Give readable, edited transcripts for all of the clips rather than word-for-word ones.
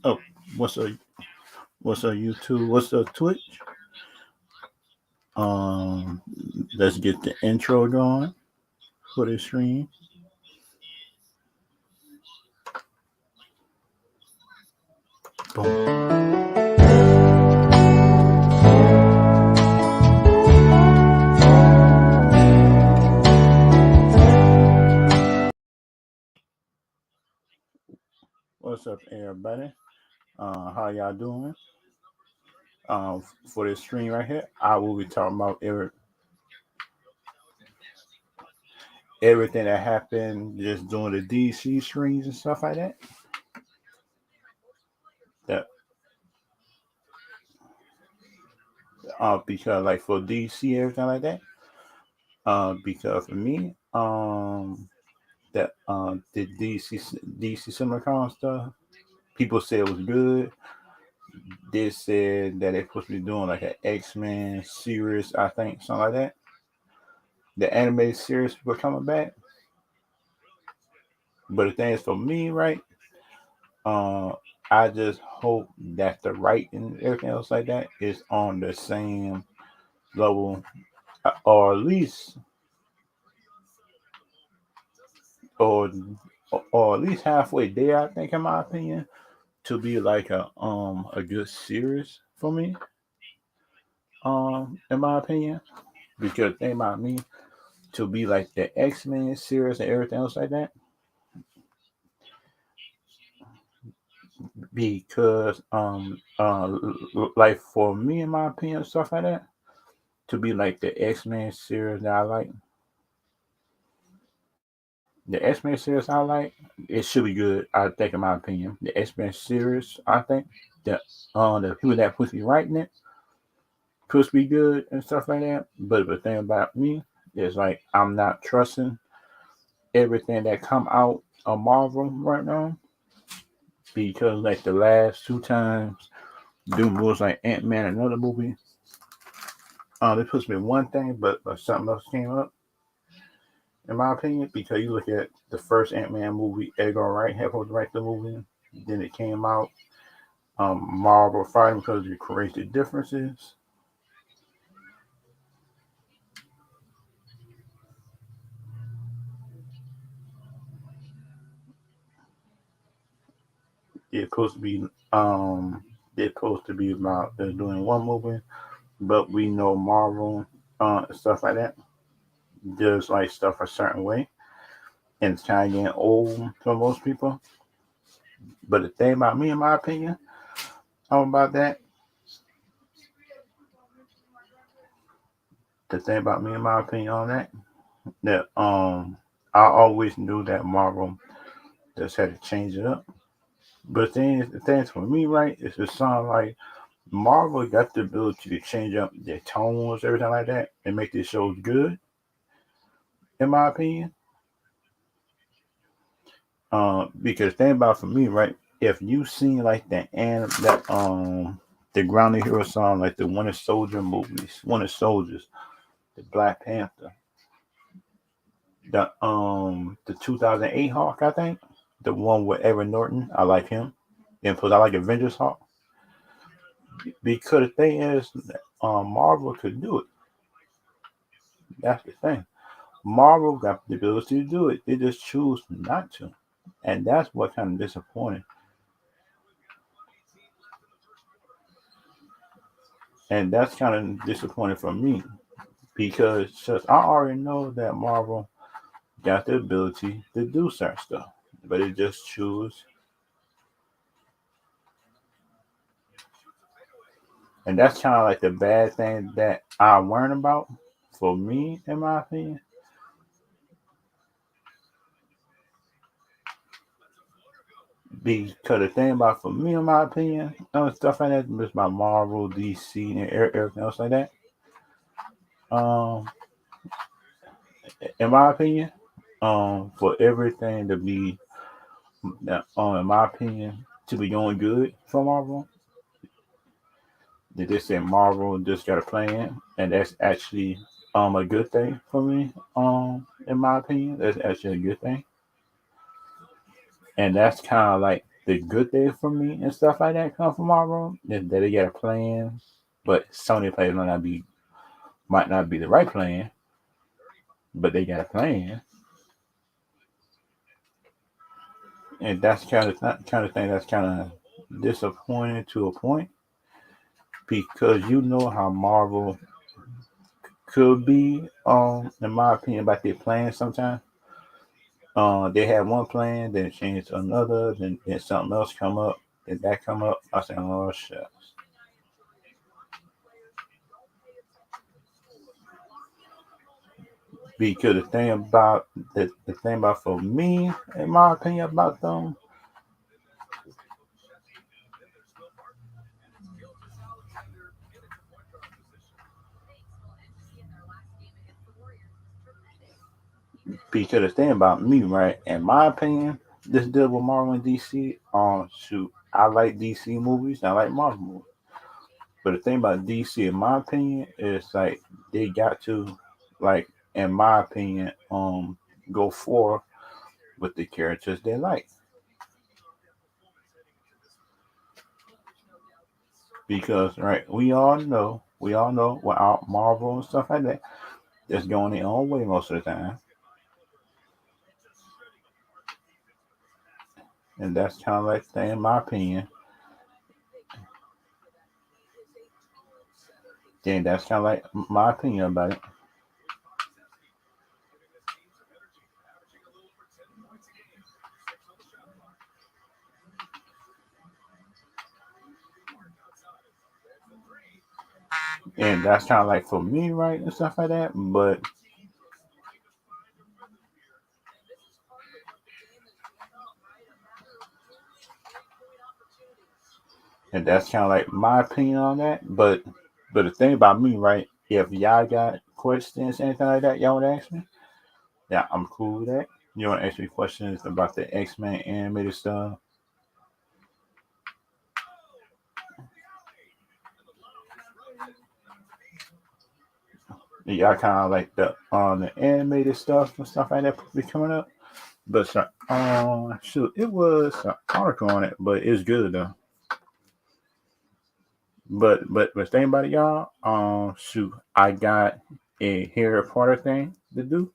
Oh, what's up? What's up, YouTube? What's up, Twitch? Um, let's get the intro going for the stream. Boom. What's up, everybody? How y'all doing? For this stream right here, I will be talking about everything that happened just doing the DC streams and stuff like that. That because like for DC everything like that. Because for me, that the DC cinemcon stuff, people said it was good. They said that they're supposed to be doing like an Xmen series, I think, something like that. The animated series were coming back. But the thing is, for me, right? Uh, I just hope that the writing and everything else like that is on the same level, or at least, or or at least halfway there. I think, in my opinion, to be like a good series for me. In my opinion, because think about me to be like the Xmen series and everything else like that. Because like for me, in my opinion, stuff like that, to be like the X-Men series that I like, the X-Men series I like, it should be good. I think, in my opinion, the X-Men series, I think that the people that supposed to be writing it supposed to be good and stuff like that. But the thing about me is like I'm not trusting everything that come out of Marvel right now, because like the last two times Doom was like Ant-Man, another movie. They supposed to be one thing, but something else came up, in my opinion, because you look at the first Ant-Man movie, Edgar Wright had to write the movie. Then it came out, Marvel fighting because of creative differences. They're supposed to be, they're supposed to be about they're doing one movie, but we know Marvel, stuff like that, does like stuff a certain way, and it's kind of getting old for most people. But the thing about me, in my opinion, about that, the thing about me, in my opinion, on that I always knew that Marvel just had to change it up. But the thing is for me, right, is it sound like Marvel got the ability to change up their tones, everything like that, and make their shows good, in my opinion. Because think about for me, right, if you seen like the grounded hero song, like the Winter Soldier movies, Winter Soldiers, the Black Panther, the 2008 Hawk, I think, the one with Edward Norton, I like him. And plus, I like Avengers Hawk, because the thing is, Marvel could do it. That's the thing. Marvel got the ability to do it. They just choose not to, and that's what kind of disappointing. And that's kind of disappointing for me, because just I already know that Marvel got the ability to do certain stuff, but they just choose. And that's kind of like the bad thing that I learned about, for me, in my opinion. Because the thing about, for me, in my opinion, stuff like that, just my Marvel, DC, and everything else like that. Um, in my opinion, for everything to be, in my opinion, to be going good for Marvel, they just say Marvel just got a plan, and that's actually a good thing for me. In my opinion, that's actually a good thing, and that's kind of like the good thing for me and stuff like that come from Marvel is that they got a plan, but Sony players might not be the right plan, but they got a plan, and that's kind of thing that's kind of disappointing to a point because you know how Marvel could be, in my opinion, about their plans sometimes. They have one plan, then change to another, then something else come up, then that come up. I say, oh shit. Because the thing about for me, in my opinion, about them, because the thing about me, right, in my opinion, this deal with Marvel and DC, shoot, I like DC movies, and I like Marvel movies. But the thing about DC, in my opinion, is like they got to, like, in my opinion, go for with the characters they like. Because right, we all know without Marvel and stuff like that, that's going their own way most of the time, and that's kind of like the thing, in my opinion. Then that's kind of like my opinion about it, and that's kind of like for me, right, and stuff like that. And that's kind of like my opinion on that. But the thing about me, right, if y'all got questions, anything like that, y'all want to ask me, yeah, I'm cool with that. You want to ask me questions about the X-Men animated stuff? Y'all kind of like the animated stuff and stuff like that be coming up. But shoot, it was an article on it, but it's good though. But think about it, y'all. Shoot, I got a Harry Potter thing to do.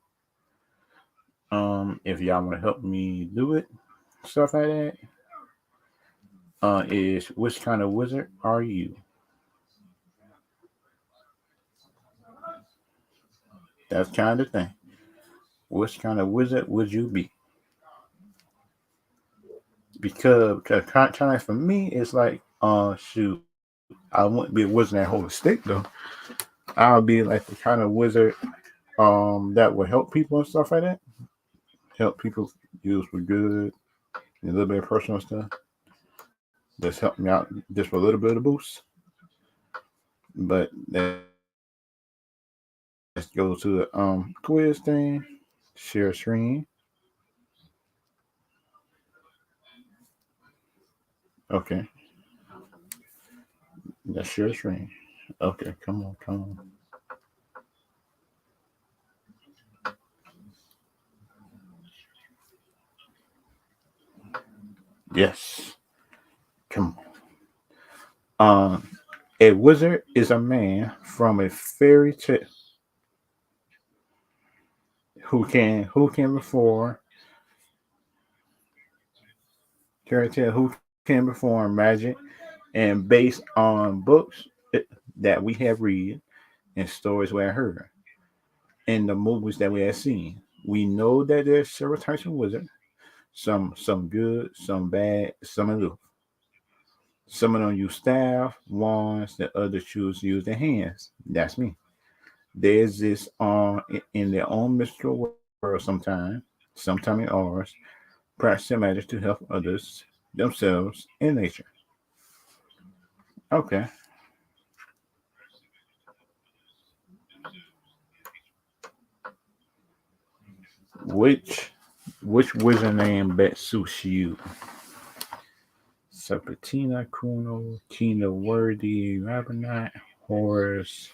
If y'all want to help me do it, stuff like that. Is which kind of wizard are you? That's kind of thing. Which kind of wizard would you be? Because kind of for me, it's like, shoot, I wouldn't be a wizard that hold a stick though. I'll be like the kind of wizard that would help people and stuff like that. Help people use for good, and a little bit of personal stuff. Just help me out just for a little bit of boost. But let's go to the quiz thing. Share screen. Okay, let's share screen. Okay, come on, come on. Yes, come on. A wizard is a man from a fairy tale who can perform fairy tale who can perform magic, and based on books that we have read and stories we have heard and the movies that we have seen. We know that there's several types of wizards. Some good, some bad, some aloof. Some of them use staff, wands, the others choose to use their hands. That's me. They exist in their own mystical world sometimes in ours, practice their magic to help others, themselves, and nature. Okay. Which which wizard name best suits you? Serpentina, Kuno, Kina Worthy, Rabbinite, Horus.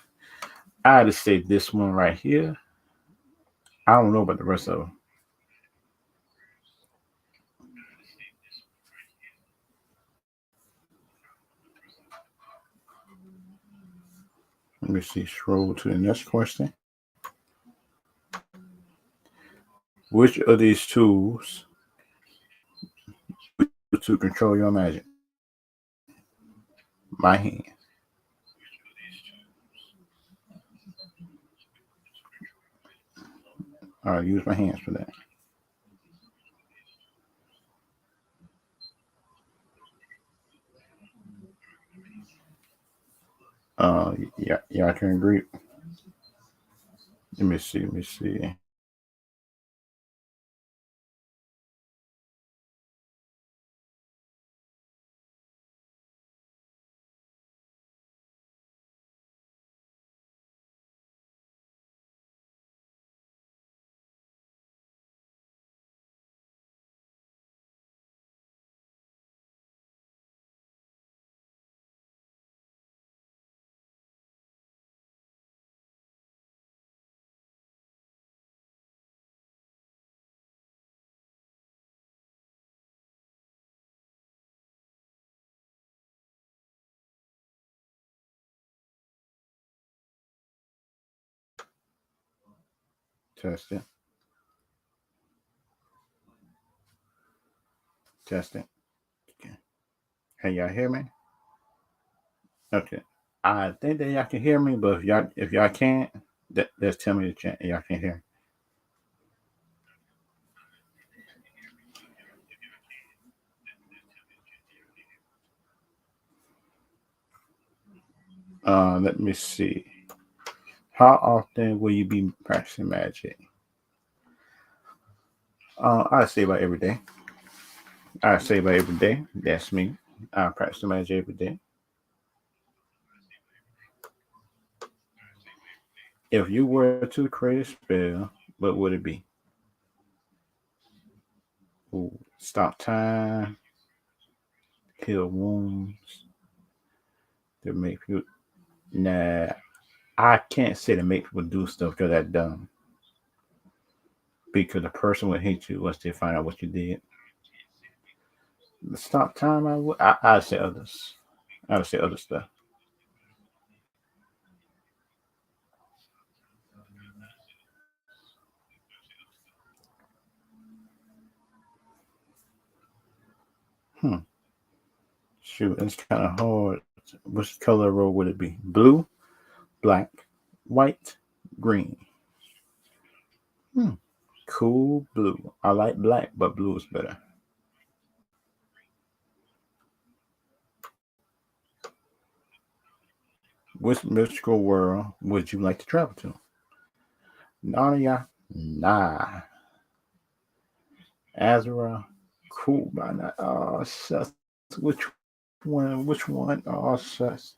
I just say this one right here. I don't know about the rest of them. Let me see. Scroll to the next question. Which of these tools to control your magic? My hand. I'll use my hands for that. Yeah, I can agree. Let me see. Let me see. Test it. Test it. Okay. Hey, y'all hear me? Okay. I think that y'all can hear me, but if y'all can't, just tell me the chat. Y'all can't hear. Let me see. How often will you be practicing magic? I say about every day. I say about every day. That's me. I practice magic every day. If you were to create a spell, what would it be? Ooh, stop time, heal wounds, to make people. Nah, I can't say to make people do stuff because that's dumb. Because the person would hate you once they find out what you did. The stop time, I'd say others. I'd say other stuff. Hmm. Shoot, it's kind of hard. Which color roll would it be? Blue, black, white, green. Hmm. Cool blue. I like black, but blue is better. Which mystical world would you like to travel to? Narnia? Nah. Azura? Cool by now. Oh, shucks. Which one? Which one? Oh, shucks.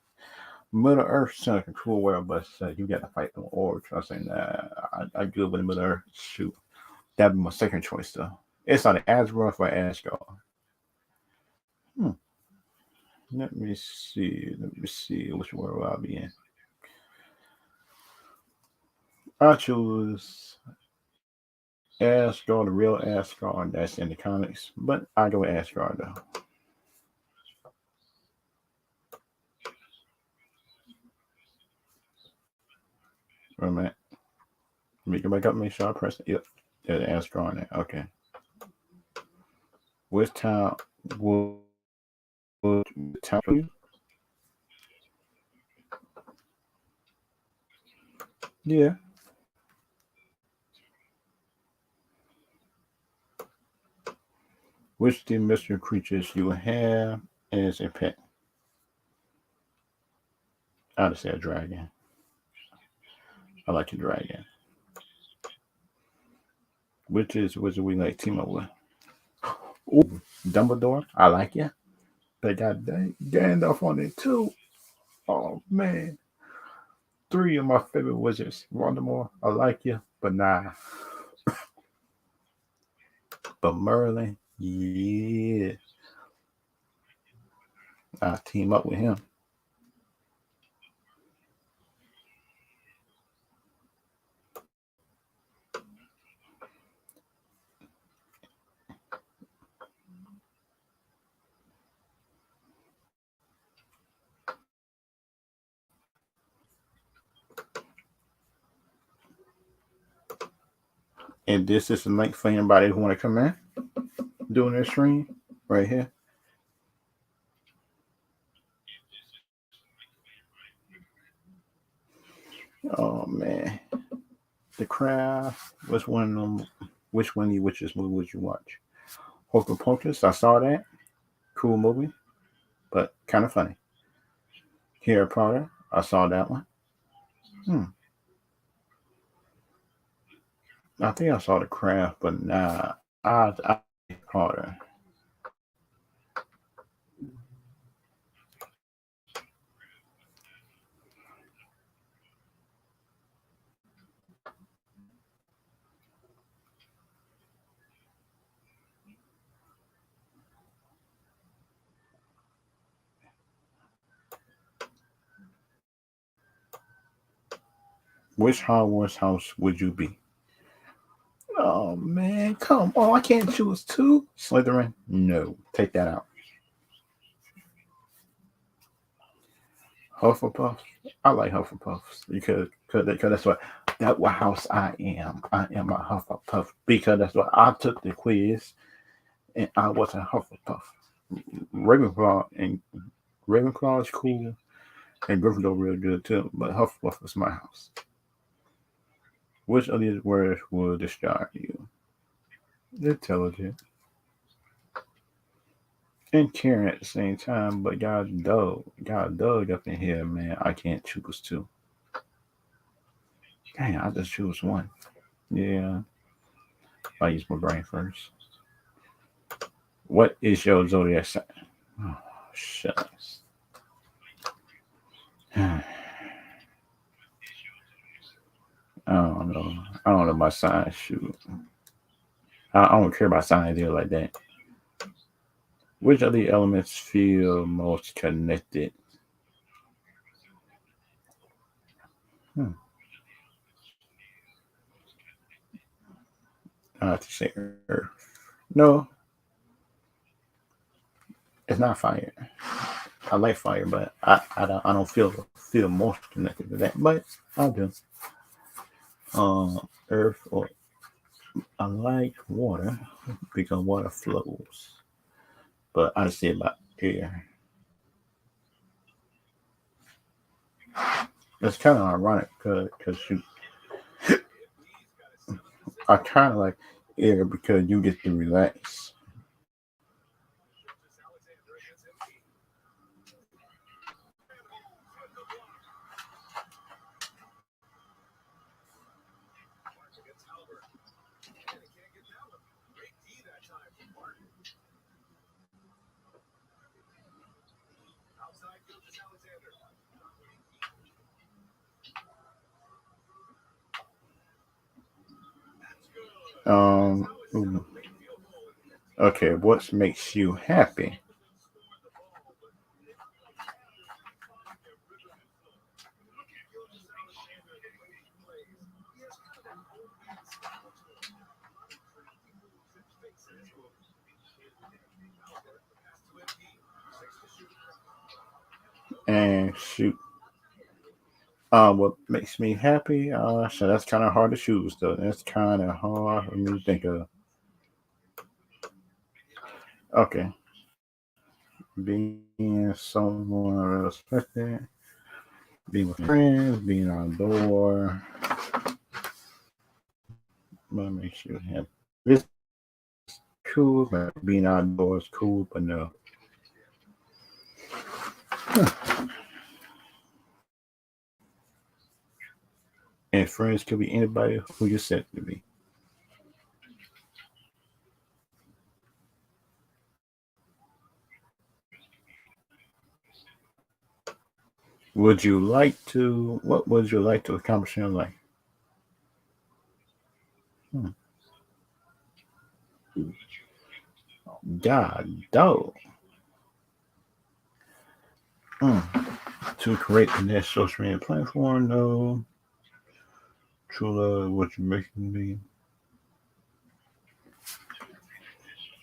Middle Earth sounds like a cool world, but you got to fight them orcs. I say, nah, I good with the Middle Earth. Shoot. That'd be my second choice, though. It's on the Azeroth or Asgard. Hmm. Let me see. Let me see which world I'll be in. I choose Asgard, the real Asgard that's in the comics, but I go with Asgard though. Wait a minute. Let me go back up, make sure I press it. Yep. There's Asgard there. Okay. Which town would town you? Yeah. Which the mystery creatures you have as a pet? I'd say a dragon. I like a dragon. Which is which we like team up with? Ooh, Dumbledore. I like you. But got Gandalf on it too. Oh man. Three of my favorite wizards. Voldemort, I like you, but nah. But Merlin, yeah. I team up with him. And this is the link for anybody who want to come in doing their stream right here. Oh man, The Craft. Which one? Which one? Which movie would you watch? Hocus Pocus. I saw that. Cool movie, but kind of funny. Harry Potter. I saw that one. Hmm. I think I saw The Craft, but nah. I Potter. Which Hogwarts house would you be? Oh man, come on! I can't choose two. Slytherin? No, take that out. Hufflepuff. I like Hufflepuffs because that's what house I am. I am a Hufflepuff because that's what I took the quiz and I was a Hufflepuff. Ravenclaw and Ravenclaw is cool and Gryffindor real good too, but Hufflepuff is my house. Which of these words will describe you? Intelligent and caring at the same time, but God dug up in here, man. I can't choose two. Dang, I just choose one. Yeah, I use my brain first. What is your zodiac sign? Oh, shucks. I don't know. I don't know my sign. Shoot. I don't care about signs either like that. Which of the elements feel most connected? Hmm. I have to say earth. No, it's not fire. I like fire, but I don't feel most connected to that. But I do. Earth or I like water because water flows. But I say about air. It's kind of ironic because I kind of like air because you get to relax. Um, okay, what makes you happy? And shoot, what makes me happy? So that's kind of hard to choose, though. That's kind of hard for me to think of. Okay, being someone respected, being with friends, being outdoor. What makes you happy? This cool, but being outdoors cool, but no. And friends could be anybody who you said to be. What would you like to accomplish in life? Hmm. God, dog. Hmm. To create the next social media platform, no. True love, what you making me?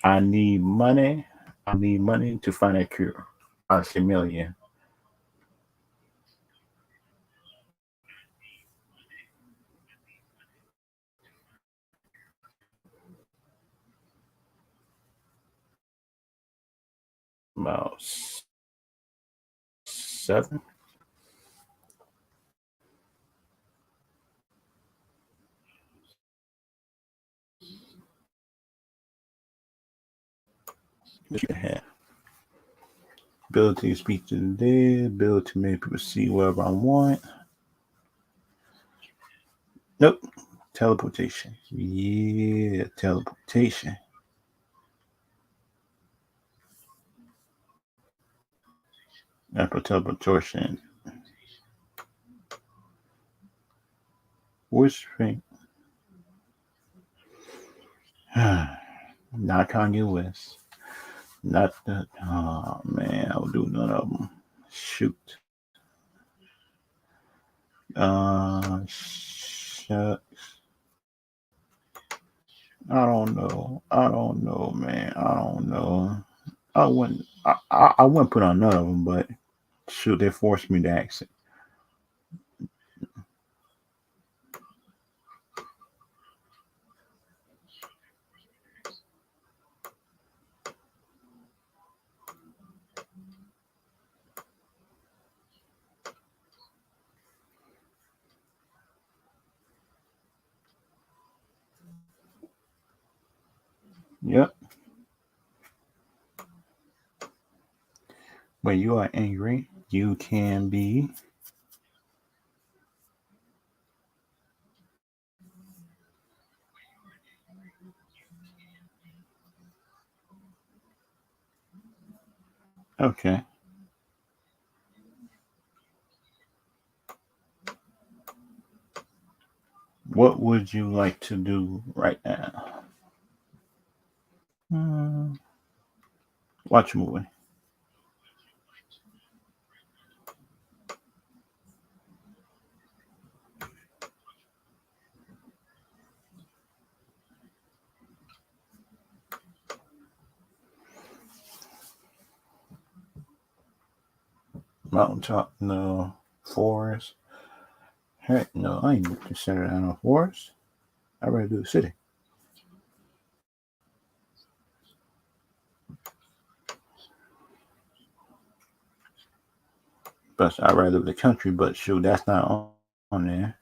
I need money. I need money to find a cure. I say million. about 7. What you have? Ability to speak to the dead, ability to make people see whatever I want. Nope. Teleportation. Yeah, teleportation. After teleportation. Which thing? Not Kanye West. Not the. Oh, man. I'll do none of them. Shoot. Shucks. I don't know, man. I don't know. I wouldn't. I wouldn't put on none of them, but shoot, they forced me to ask it. Yep. When you are angry, you can be. Okay. What would you like to do right now? Hmm. Watch a movie. Mountaintop, no. Forest. Heck no, I ain't consider that a forest. I'd rather do the city. But I'd rather do the country, but shoot, that's not on there.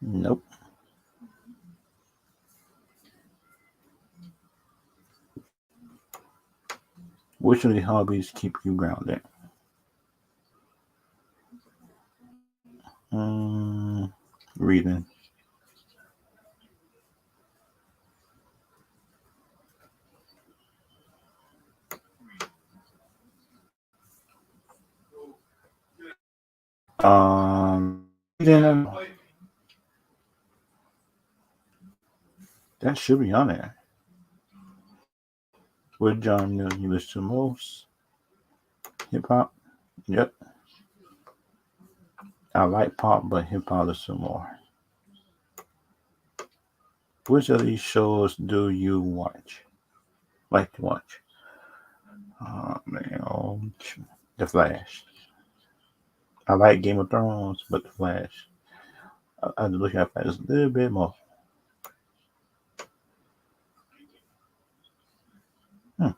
Nope. Which of the hobbies keep you grounded? Reading. Reading. That should be on there. What genre you listen to most? Hip hop. Yep. I like pop, but hip hop is some more. Which of these shows do you watch? Like to watch? Oh man, The Flash. I like Game of Thrones, but The Flash. I look at that a little bit more. Hmm.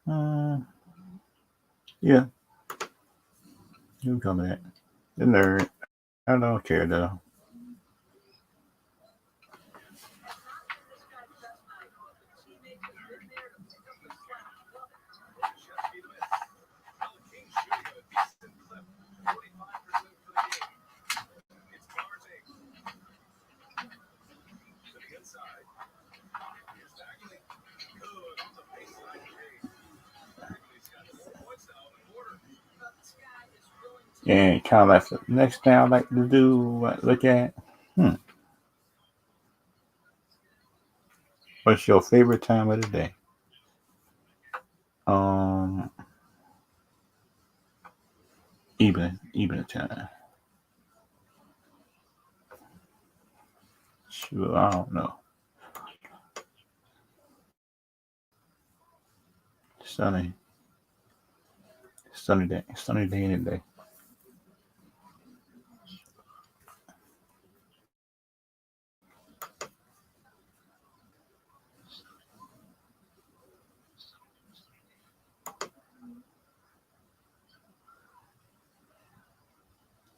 Uh, yeah, you come at the nerd. I don't care though. And kind of like the next thing I like to do, look at. Hmm. What's your favorite time of the day? Um, evening time. Sure, I don't know. Sunny. Sunny day any day.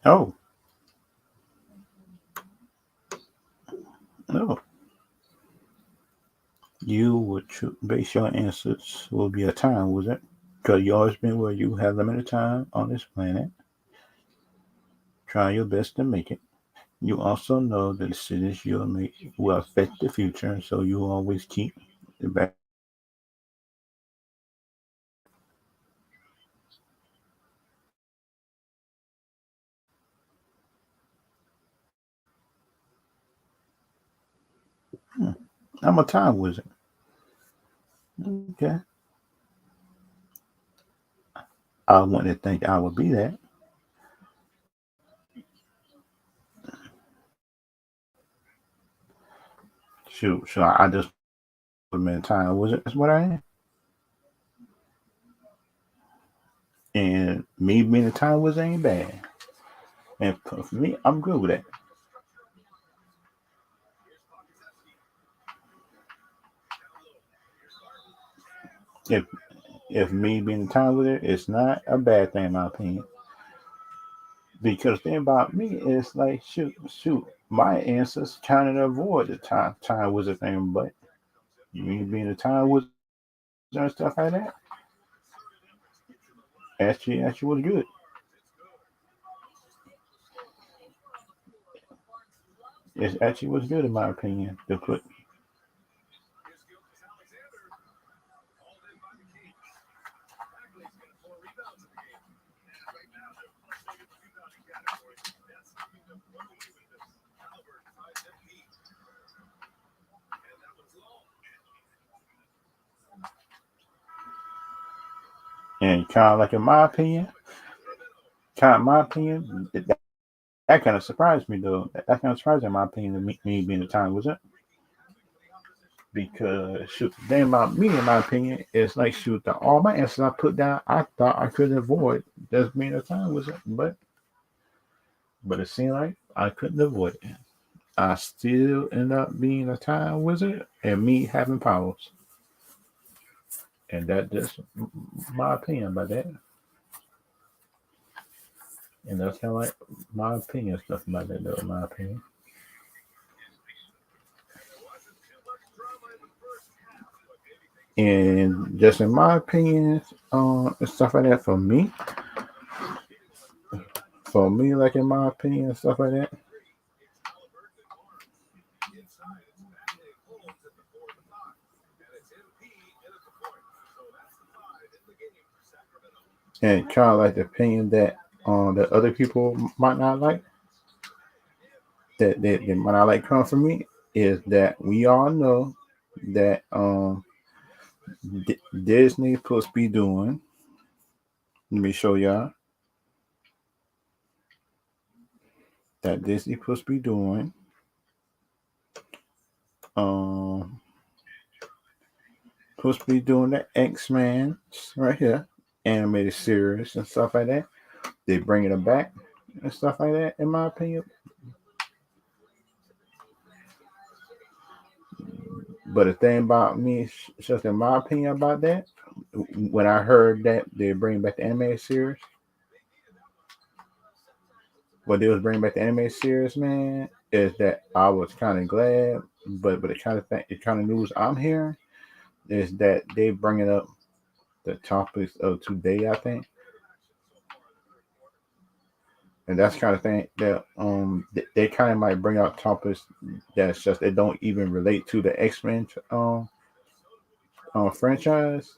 Oh, no. You would base your answers will be a time, was it? Because you always been where you have limited time on this planet. Try your best to make it. You also know that the decisions you'll make will affect the future, so you always keep the back. Hmm. I'm a time wizard. Okay. I wouldn't think I would be that. Shoot, so I just put me in time wizard. That's what I am. And me being a time wizard ain't bad. And for me, I'm good with that. If if me being a time wizard, it's not a bad thing in my opinion. Because the thing about me is like shoot, my answers trying to avoid the time wizard thing, but me being a time wizard and stuff like that, actually was good. It actually was good in my opinion to put. And kind of like in my opinion, that kind of surprised me though. That kind of surprised me in my opinion, me being a time wizard. Because shoot, the thing about me, in my opinion, is like shoot, all my answers I put down, I thought I could avoid just being a time wizard, but it seemed like I couldn't avoid it. I still end up being a time wizard and me having powers, and that just my opinion about that. And that's kind of like my opinion stuff about that, though. In my opinion, and just in my opinion, and stuff like that for me, like in my opinion, and stuff like that. And kind of like the opinion that other people might not like, that might not like come from me, is that we all know that Disney supposed to be doing. Let me show y'all that Disney supposed to be doing. Um, supposed to be doing the Xmen right here, animated series and stuff like that. They bringing it back and stuff like that. In my opinion, but the thing about me, just in my opinion about that, when I heard that they bring back the animated series, what they was bringing back the anime series, man, is that I was kind of glad, but the kind of news I'm hearing is that they bringing up the topics of today, I think, and that's kind of thing that they kind of might bring out topics that's just they don't even relate to the X-Men franchise.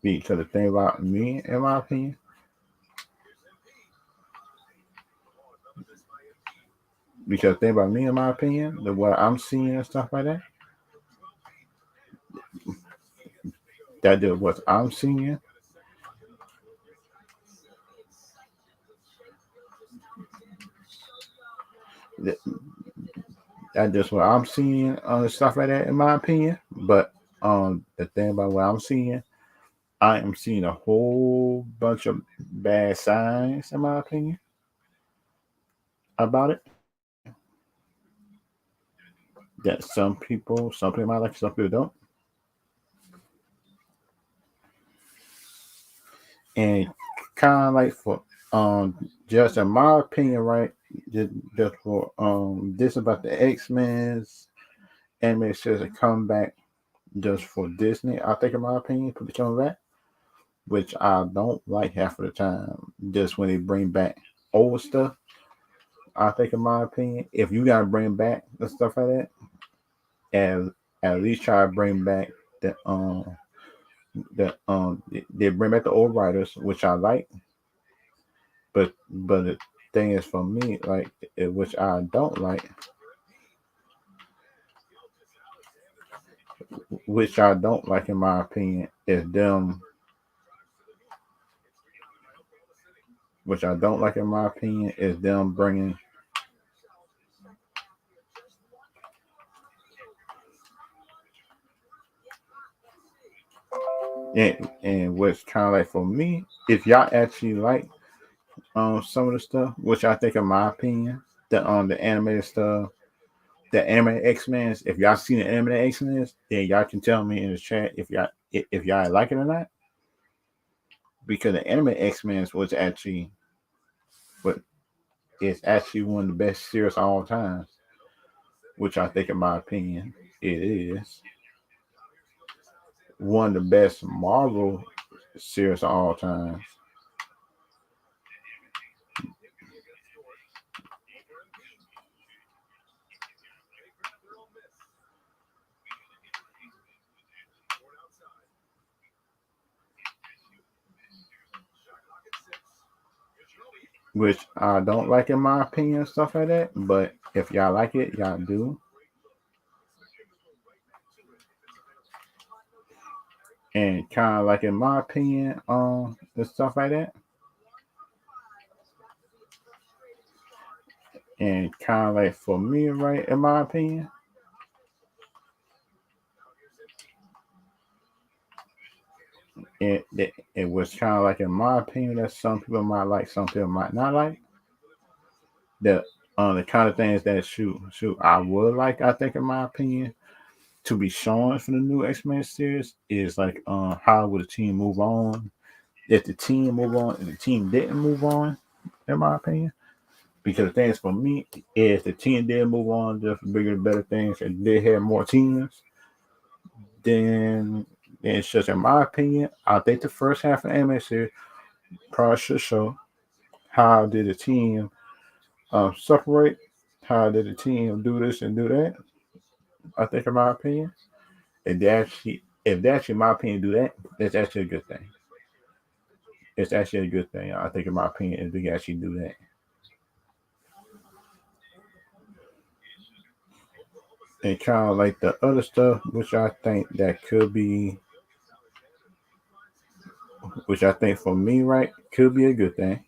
Because the thing about me, in my opinion, because the thing about me, in my opinion, the what I'm seeing and stuff like that, that the what I'm seeing, That's just what I'm seeing stuff like that in my opinion. But the thing about what I'm seeing, I am seeing a whole bunch of bad signs in my opinion about it. That some people might like, some people don't. And kind of like for just in my opinion, right? Just for this about the X-Men's animated series a comeback just for Disney. I think in my opinion, for the comeback, which I don't like half of the time. Just when they bring back old stuff, I think in my opinion, if you gotta bring back the stuff like that, and at least try to bring back they bring back the old writers, which I like, but the thing is for me, like which I don't like, which I don't like in my opinion, is them. Which I don't like in my opinion is them bringing and what's kind of like for me, if y'all actually like some of the stuff, which I think in my opinion, the animated stuff, the animated X-Men, if y'all seen the animated X-Men, then y'all can tell me in the chat if y'all like it or not. Because the animated X-Men was actually what is actually one of the best series of all time, which I think in my opinion it is one of the best Marvel series of all time. Which I don't like in my opinion, stuff like that. But if y'all like it, y'all do. And kind of like in my opinion, the stuff like that. And kind of like for me, right, in my opinion, it was kind of like in my opinion that some people might like, some people might not like. The kind of things that shoot I would like, I think in my opinion, to be shown for the new X-Men series is like how would the team move on, if the team move on and the team didn't move on, in my opinion. Because the things for me is the team did move on just for bigger and better things and they had more teams, then it's just in my opinion, I think the first half of the anime series probably should show how did the team separate, how did the team do this and do that. I think in my opinion. If they actually in my opinion do that, that's actually a good thing. It's actually a good thing. I think in my opinion if they actually do that. And kind of like the other stuff, which I think for me, right, could be a good thing.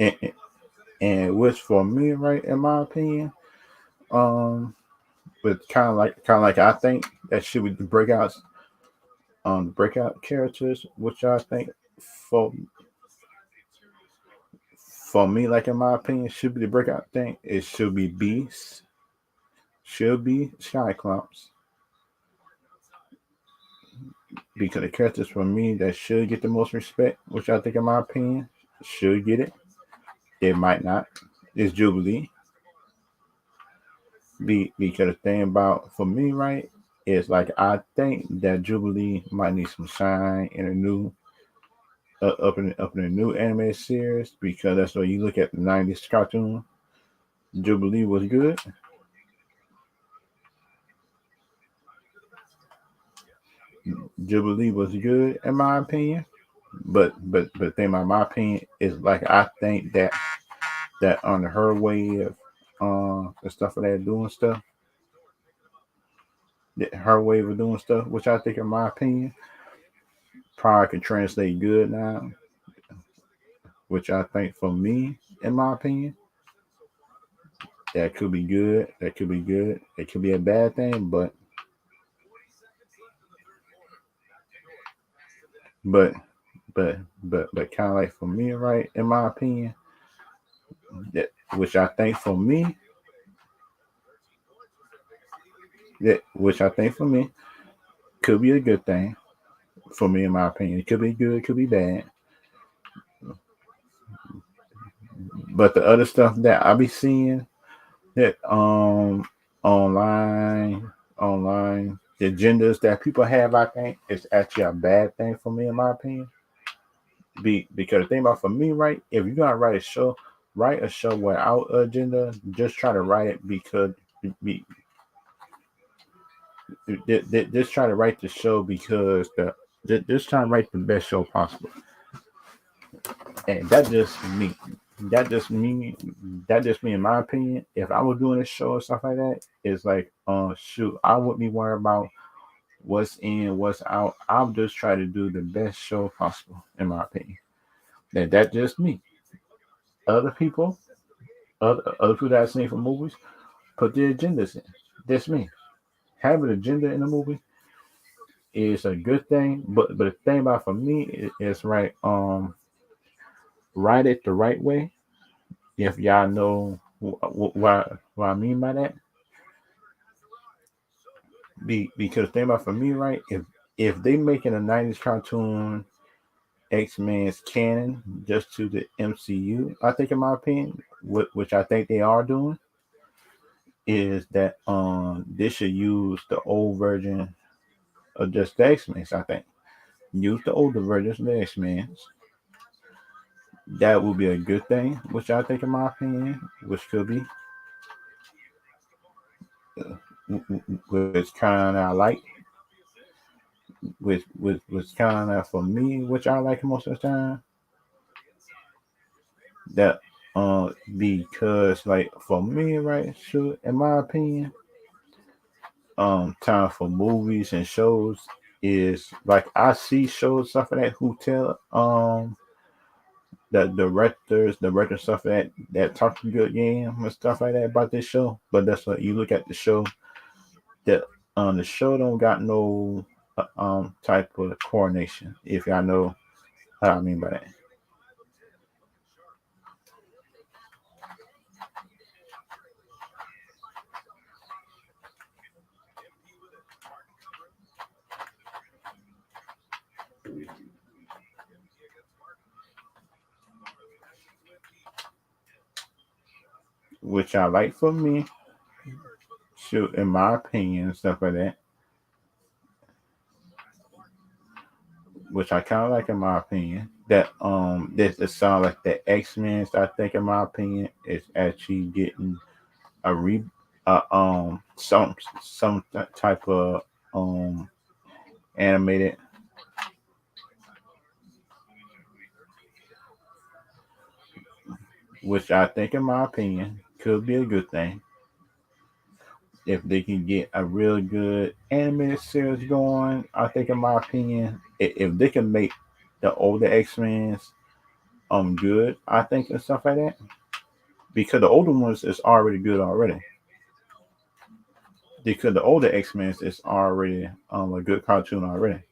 And, and which for me, right, in my opinion, um, but kind of like I think that should be the breakout characters, which I think for for me, like in my opinion, should be the breakout thing. It should be Beast, should be Cyclops, because the characters for me that should get the most respect, which I think in my opinion should get it. It might not. Is Jubilee. Because the thing about for me, right, is like I think that Jubilee might need some shine in a new up in a new anime series, because that's what you look at the '90s cartoon. Jubilee was good. Jubilee was good in my opinion. But the thing about my opinion is like I think that on her way of the stuff of that doing stuff, that her way of doing stuff, which I think in my opinion, probably can translate good now, which I think for me, in my opinion, that could be good. That could be good. It could be a bad thing, but but kind of like for me, right? In my opinion, that which I think for me, that which I think for me could be a good thing for me, in my opinion. It could be good, it could be bad. But the other stuff that I be seeing that online the agendas that people have, I think is actually a bad thing for me, in my opinion. Because the thing about for me, right? If you're gonna write a show without agenda. Just try to write it because be, just try to write the show because just try to write the best show possible. And that just me. That just me. That just me, in my opinion. If I was doing a show or stuff like that, it's like, shoot, I wouldn't be worried about what's in, what's out. I'll just try to do the best show possible, in my opinion. That's just me. Other people, other people that I've seen for movies, put their agendas in. That's me. Having an agenda in a movie is a good thing, but the thing about for me is right. Write it the right way. If y'all know what I mean by that, because the thing about for me, right? If they making a '90s cartoon X-Men's canon just to the MCU, I think, in my opinion, which I think they are doing, is that they should use the old version of just the X-Men's. I think use the older versions of the X-Men's. That would be a good thing, which I think, in my opinion, which could be, which kind of I like, which kind of for me, which I like most of the time. That because like for me, right, sure, in my opinion, time for movies and shows is like I see shows stuff like that who tell the directors stuff that talk a good game and stuff like that about this show. But that's what you look at the show, that the show don't got no type of coordination. If y'all know what I mean by that, which I like for me, shoot, in my opinion, stuff like that, which I kind of like, in my opinion. That this it sound like the X-Men. I think, in my opinion, is actually getting a some type of animated, which I think, in my opinion, could be a good thing if they can get a real good animated series going. I think, in my opinion, if they can make the older X-Men's good, I think, and stuff like that, because the older ones is already good already. Because the older X-Men's is already a good cartoon already,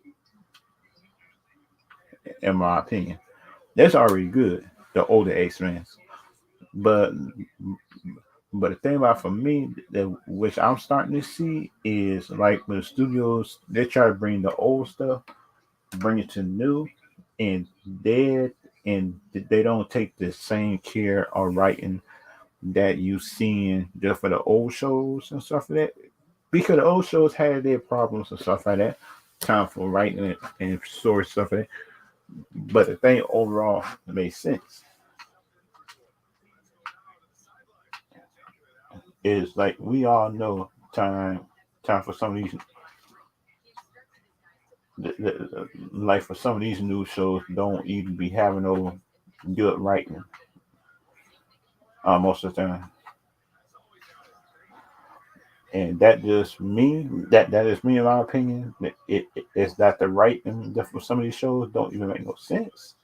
in my opinion. That's already good. The older X-Men's, but but the thing about for me that which I'm starting to see is like when the studios they try to bring the old stuff, bring it to new, and they and they don't take the same care of writing that you seen just for the old shows and stuff like that. Because the old shows had their problems and stuff like that. Time for writing it and story stuff like that. But the thing overall made sense. Is like we all know time for some of these like for some of these new shows don't even be having no good writing most of the time, and that just me. That is me in my opinion. It's not the right, and for some of these shows don't even make no sense,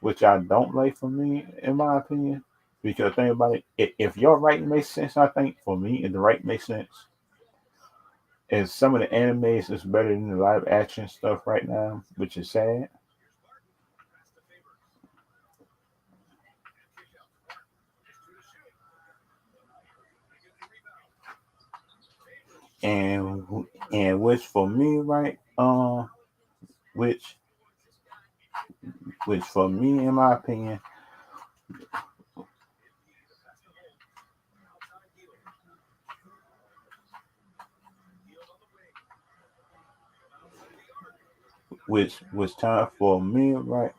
which I don't like for me in my opinion. Because think about it, if your writing makes sense, I think for me, if the writing makes sense, and some of the animes is better than the live action stuff right now, which is sad. And which for me, right, which for me, in my opinion, which was time for me, right,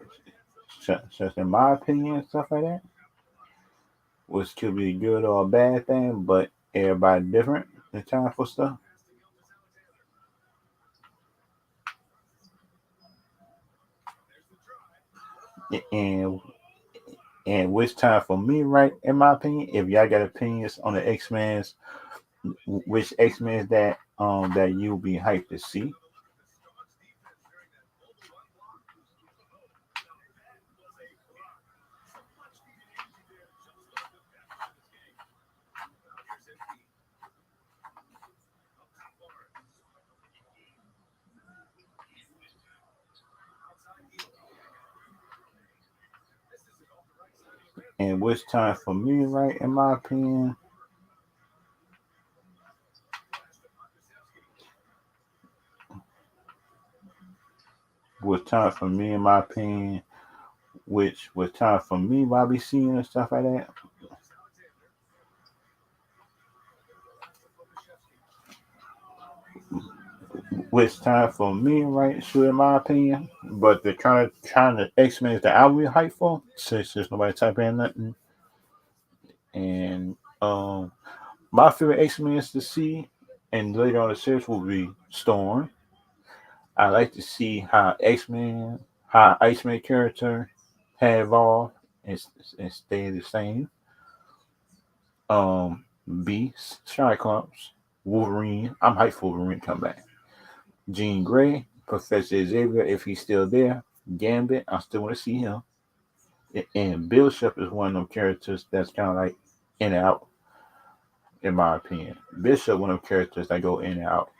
just in my opinion, and stuff like that, which could be a good or a bad thing, but everybody different. The time for stuff, and which time for me, right, in my opinion, if y'all got opinions on the X-Men's, which X-Men's that you'll be hyped to see. And which time for me, right, in my opinion, was time for me, in my opinion, which was time for me, while I be seeing and stuff like that. Which time for me, right, sure, in my opinion. But the kind of X Men that I will be hyped for, since there's nobody type in nothing. And my favorite X Men is to see, and later on the series will be Storm. I like to see how Iceman character have evolved and, stay the same. Beast, Cyclops, Wolverine. I'm hyped for Wolverine to come back. Jean Grey, Professor Xavier, if he's still there. Gambit, I still want to see him. And Bishop is one of them characters that's kind of like in and out, in my opinion. Bishop, one of them characters that go in and out.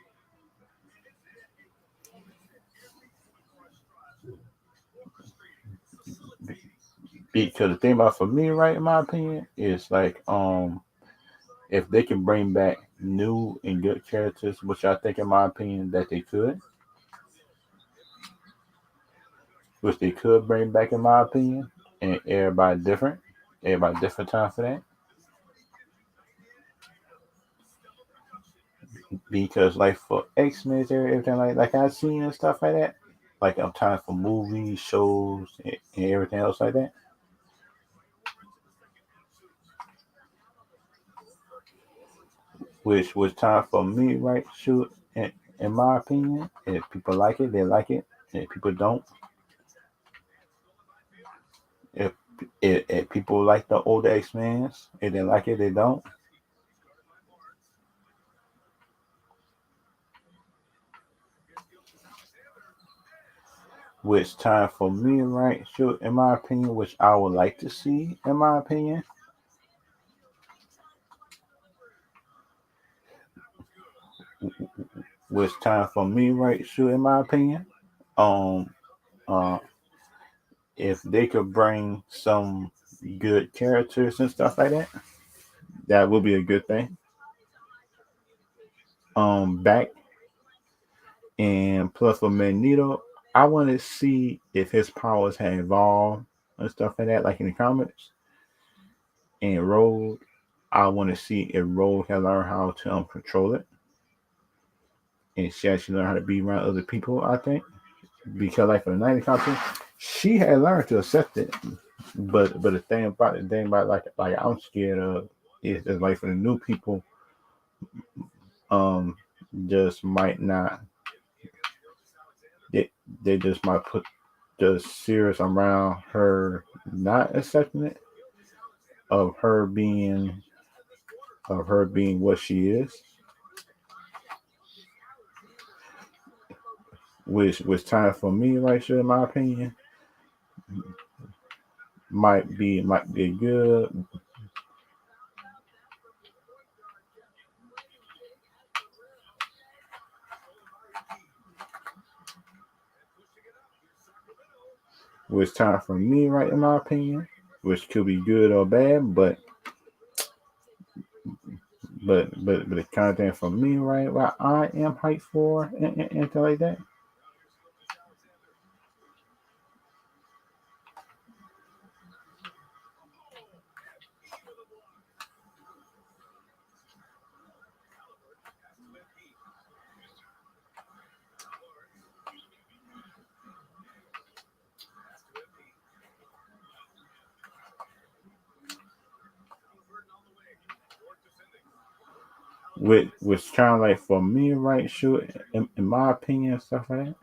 Because the thing about for me, right, in my opinion, is like if they can bring back new and good characters, which I think, in my opinion, that they could, which they could bring back, in my opinion, and everybody different time for that. Because like for X Men, everything like I've seen and stuff like that, like I'm time for movies, shows, and everything else like that. Which was time for me, right? Shoot, in my opinion, if people like it, they like it. If people don't, if if people like the older X Men's, if they like it, they don't. Which time for me, right? Shoot, in my opinion, which I would like to see, in my opinion, which time for me, right? Shoot, in my opinion, um, uh, if they could bring some good characters and stuff like that, that would be a good thing. Back, and plus for Magneto, I want to see if his powers have evolved and stuff like that, like in the comics. And Rogue, I want to see if Rogue can learn how to control it, and she actually learn how to be around other people. I think because like for the 90 cartoon, she had learned to accept it. But the thing about like I'm scared of is like for the new people, um, just might not. They, they just might put the series around her not accepting it, of her being what she is. which time for me right here, in my opinion, might be good. Which time for me right, in my opinion, which could be good or bad, but the kind of thing for me right, what I am hyped for and things like that. Which kind of like for me right, sure, in my opinion, stuff like that.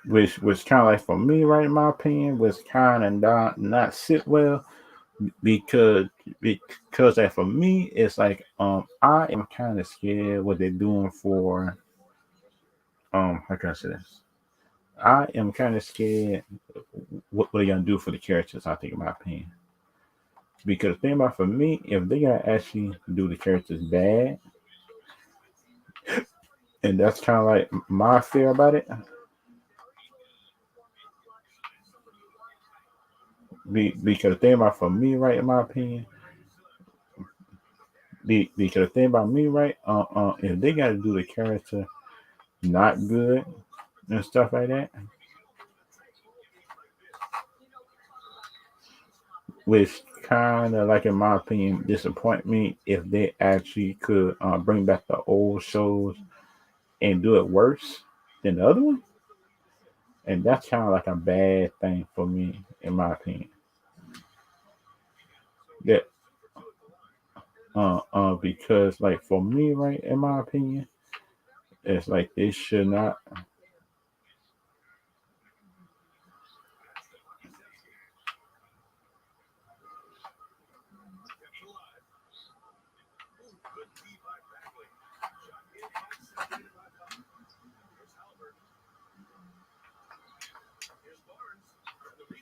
Which kind of like for me, right, in my opinion, was kind of not sit well because because like for me, it's like I am kind of scared what they're doing for how can I say this? I am kind of scared what they're gonna do for the characters. I think, in my opinion, because the thing about for me, if they gotta actually do the characters bad, and that's kind of like my fear about it. Because the thing about for me, right, in my opinion, because the thing about me, right, if they got to do the character not good and stuff like that, which kind of like, in my opinion, disappoint me if they actually could bring back the old shows and do it worse than the other one, and that's kind of like a bad thing for me, in my opinion. That because like for me, right, in my opinion, it's like they should not.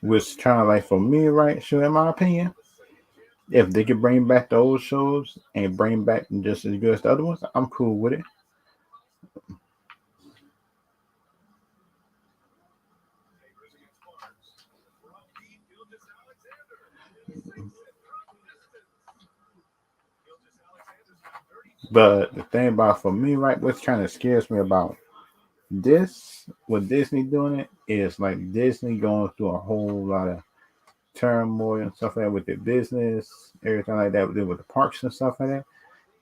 Which kind of like for me, right, sure, in my opinion, if they could bring back the old shows and bring back just as good as the other ones, I'm cool with it. But the thing about for me, right, what kind of scares me about this, with Disney doing it, is like Disney going through a whole lot of turmoil and stuff like that with their business, everything like that, with the parks and stuff like that.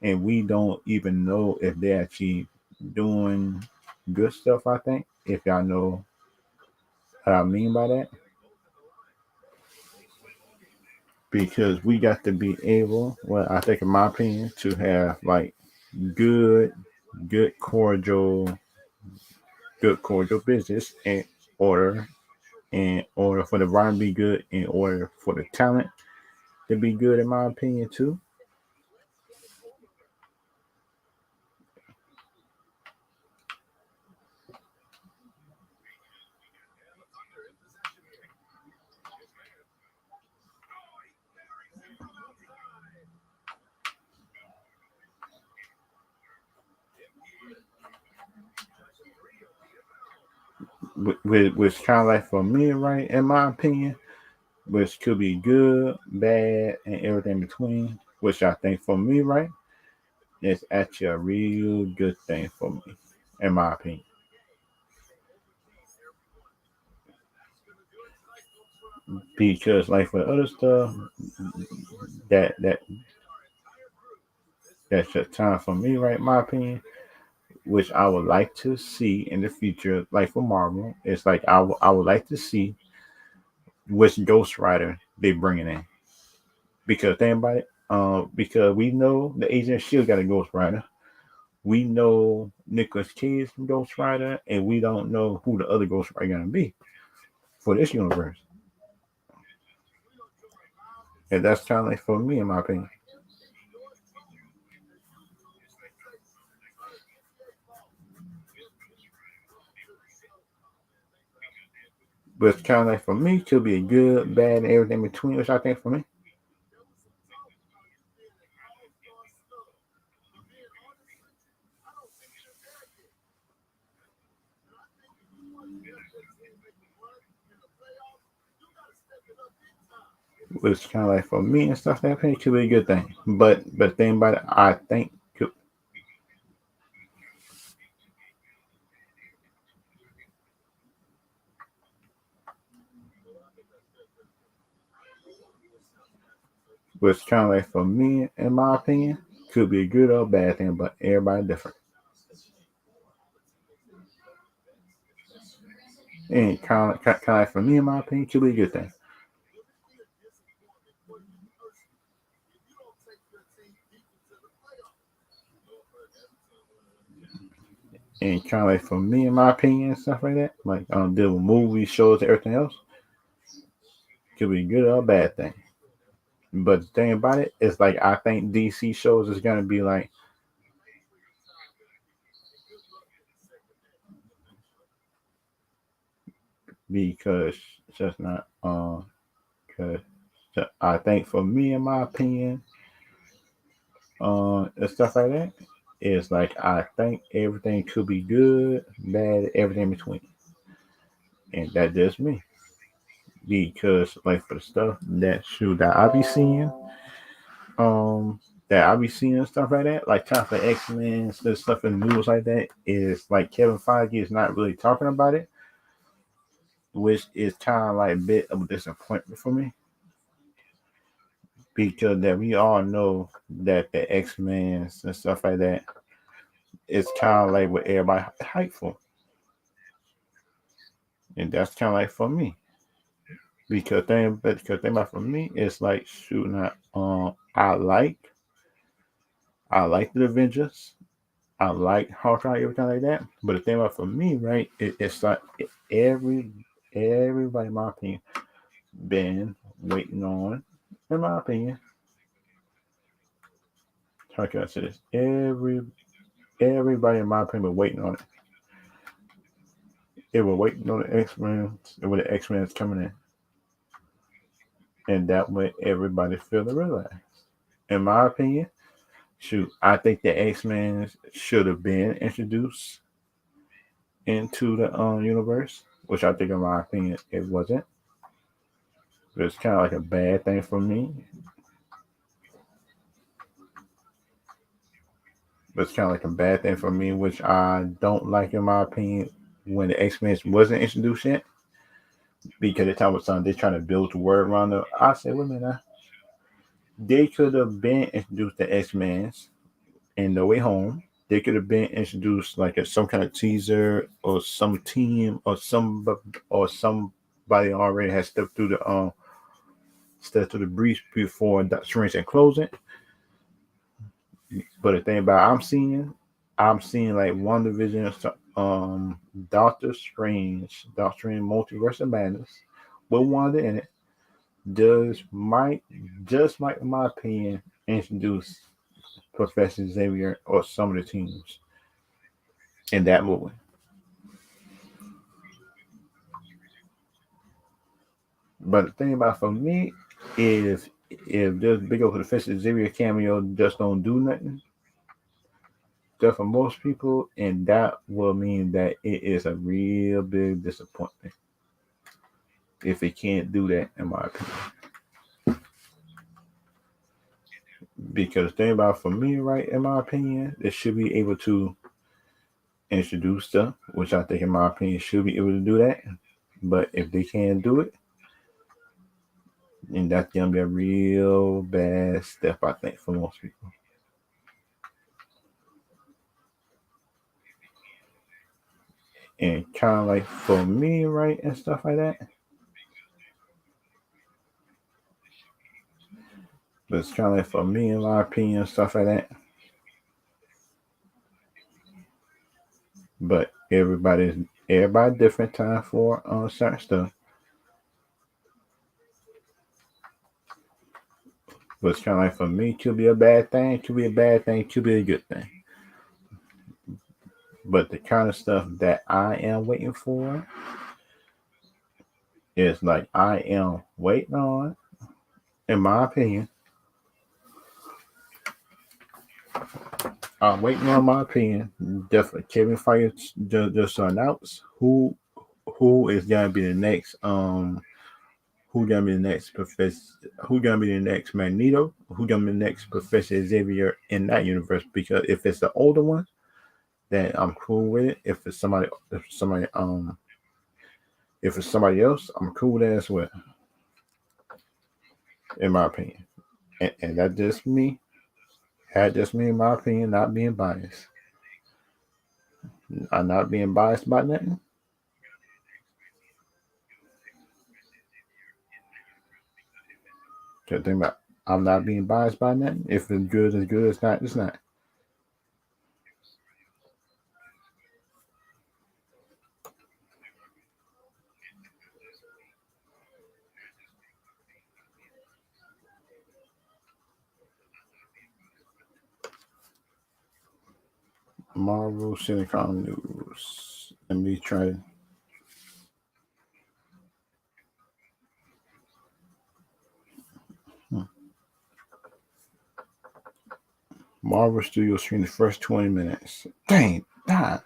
And we don't even know if they're actually doing good stuff, I think, if y'all know what I mean by that. Because we got to be able, well, I think, in my opinion, to have like good, good cordial, good cordial business order, in order for the writing to be good, in order for the talent to be good, in my opinion, too. Which kind of like for me, right, in my opinion, which could be good, bad, and everything in between. Which I think for me, right, is actually a real good thing for me, in my opinion. Because like for other stuff, that that that's just time for me, right, in my opinion, which I would like to see in the future, like for Marvel, it's like I would like to see which Ghost Rider they bringing in. Because think about it, because we know the Agent of Shield got a Ghost Rider. We know Nicholas Cage from Ghost Rider, and we don't know who the other Ghost Rider gonna be for this universe. And that's kind of like for me, in my opinion. But it's kind of like for me, could be a good, bad, and everything in between, which I think for me. Which kind of like for me and stuff like that, it could be a good thing. But thing about it, I think could, which kind of like for me, in my opinion, could be a good or bad thing, but everybody different. And kind of like for me, in my opinion, could be a good thing. And kind of like for me, in my opinion, and stuff like that, like deal with movies, shows, and everything else, could be a good or a bad thing. But the thing about it is, like, I think DC shows is gonna be like, because it's just not because I think for me, in my opinion, and stuff like that, is like I think everything could be good, bad, everything in between, and that's just me. Because like for the stuff that I be seeing, um, that I be seeing and stuff like that, like time for Xmen, stuff in the news like that, is like Kevin Feige is not really talking about it, which is kind of like a bit of a disappointment for me, because that we all know that the X-Men and stuff like that is kind of like what everybody hype for, and that's kind of like for me, because thing about for me it's like shooting at I like the Avengers, I like Hawkeye, everything like that, but the thing about for me, right, it's like every everybody, in my opinion, been waiting on, in my opinion, how can I say this? Everybody, in my opinion, been waiting on it. They were waiting on the X-Men, when the X-Men is coming in, and that way everybody feel the relax. In my opinion, shoot, I think the X-Men should have been introduced into the universe, which I think, in my opinion, it wasn't. It's kind of like a bad thing for me. But it's kind of like a bad thing for me, which I don't like, in my opinion, when the X-Men wasn't introduced yet, because they talk about something they're trying to build the word around them. I said, wait a minute, they could have been introduced to X-Men in No Way Home. They could have been introduced like some kind of teaser, or some team, or somebody already has stepped through the breach before Doctor Strange and close it. But the thing about I'm seeing like one division, Doctor Strange Multiverse of Madness, with Wanda in it, does might just might, in my opinion, introduce Professor Xavier or some of the teams in that movie. But the thing about for me is, if this big old Professor Xavier cameo just don't do nothing, just for most people, and that will mean that it is a real big disappointment if it can't do that, in my opinion. Because the thing about for me, right, in my opinion, they should be able to introduce stuff, which I think, in my opinion, should be able to do that. But if they can't do it, then that's gonna be a real bad step, I think, for most people. And kind of like for me, right, and stuff like that. But it's kind of like for me, in my opinion, stuff like that. But everybody different time for certain stuff. But it's kind of like for me, to be a bad thing, to be a bad thing, to be a good thing. But the kind of stuff that I am waiting for is like I am waiting on, in my opinion. I'm waiting on my opinion. Definitely, Kevin Feige just announced who is gonna be the next who gonna be the next professor, who gonna be the next Magneto, who gonna be the next Professor Xavier in that universe. Because if it's the older one, then I'm cool with it. If it's somebody else, I'm cool with that as well. In my opinion, and that just me. That just me, in my opinion, not being biased. I'm not being biased about nothing. Just think about, I'm not being biased by nothing. If it's good, it's good. It's not, it's not. Marvel cinemcon news. Let me try. Marvel Studios stream the first 20 minutes. Dang, nah.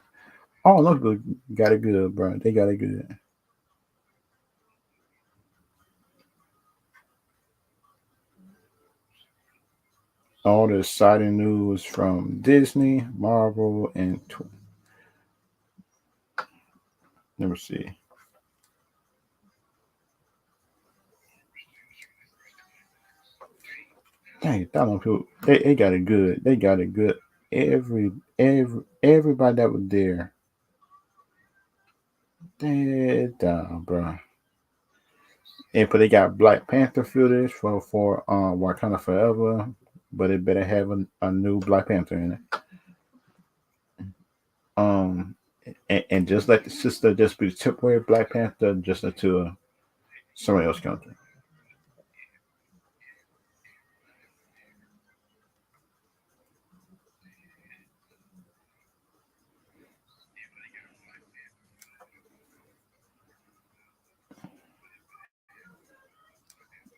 Oh, look good. Got it good, bro. They got it good. All the exciting news from Disney, Marvel, and let me see. Dang, that one people they got it good. They got it good. Everybody that was there, they down, bro. And but they got Black Panther footage for Wakanda Forever, but it better have a new Black Panther in it. Um, and just let the sister just be the temporary Black Panther just until somebody else comes through.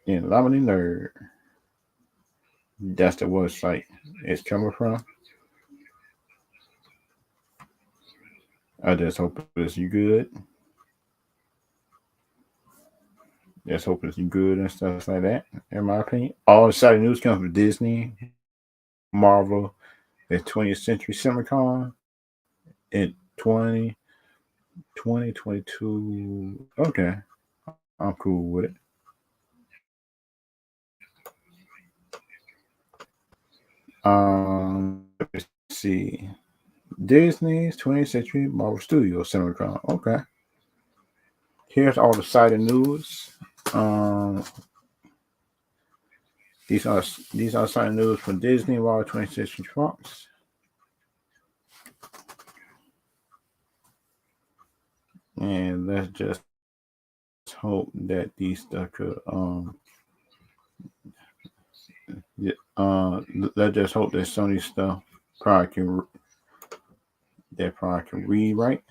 And Lamini Nerd, that's the website it's coming from. I just hope it's good. Just hope it's good and stuff like that. In my opinion, all the exciting news comes from Disney, Marvel, the 20th Century CinemaCon in 2022. Okay, I'm cool with it. Let's see. Disney's 20th Century Marvel Studios CinemaCon. Okay. Here's all the exciting news. Um, these are exciting news from Disney, Marvel, 20th Century Fox. And let's just hope that these stuff could let's just hope that Sony stuff probably can read right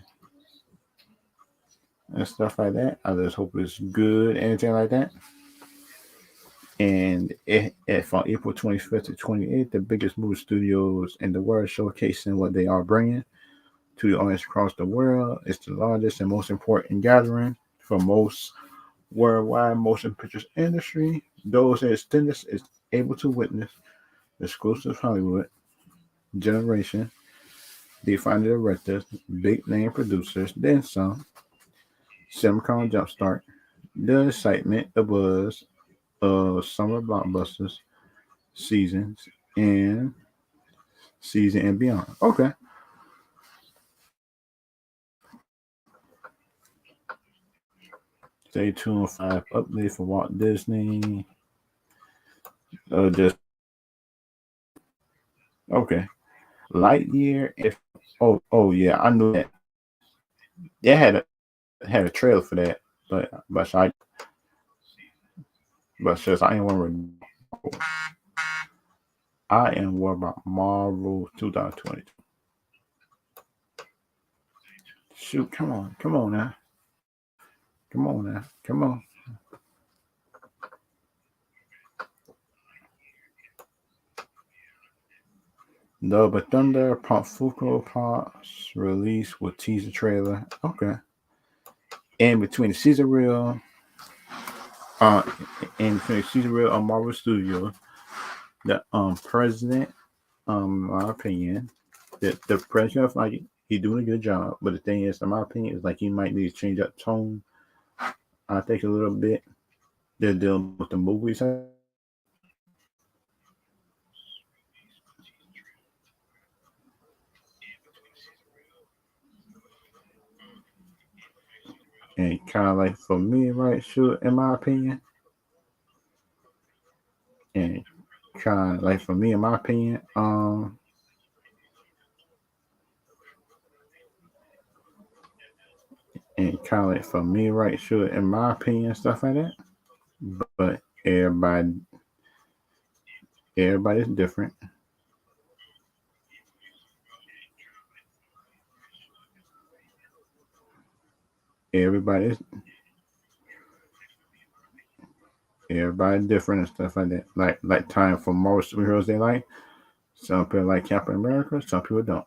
and stuff like that. I just hope it's good, anything like that. And from April 25th to 28th, the biggest movie studios in the world showcasing what they are bringing to the audience across the world. It's the largest and most important gathering for most worldwide motion pictures industry. Those in attendance is able to witness exclusive Hollywood generation, defined directors, big name producers, then some, CinemaCon Jumpstart, the excitement, the buzz of summer blockbusters, seasons, and season and beyond. Okay. Stay tuned for 5 update for Walt Disney. Just okay. Lightyear. If yeah, I knew that. They had a trailer for that, but I but since I ain't want to. I am worried about Marvel 2022. Shoot, come on now. Come on now. Come on. Love but Thunder, Pump Fuko Pops release with teaser trailer. Okay. In between the season reel, uh, in between the season reel on Marvel Studios, the president, my opinion, the president, like, he's doing a good job. But the thing is, in my opinion, is like he might need to change up tone. I think a little bit. They're dealing with the movies. And kind of like for me, right? Sure, in my opinion, and kind of like for me, in my opinion, and kind of like for me, right? Sure, in my opinion, stuff like that. But everybody's different. Everybody's everybody's different and stuff like that. Like time for most superheroes they like. Some people like Captain America, some people don't.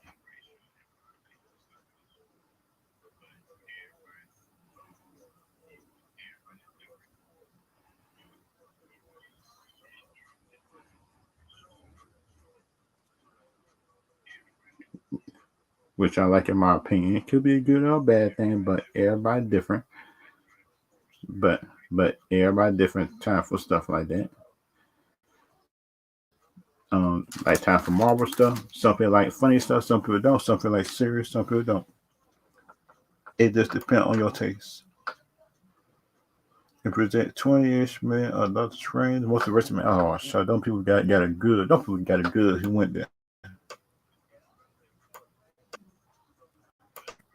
Which I like in my opinion. It could be a good or a bad thing, but everybody different. But everybody different time for stuff like that. Like time for Marvel stuff. Some people like funny stuff, some people don't. Some people like serious, some people don't. It just depends on your taste. It present 20-ish million adult trains. Most of the rest of them, oh, so them people got a good. Them people got a good who went there.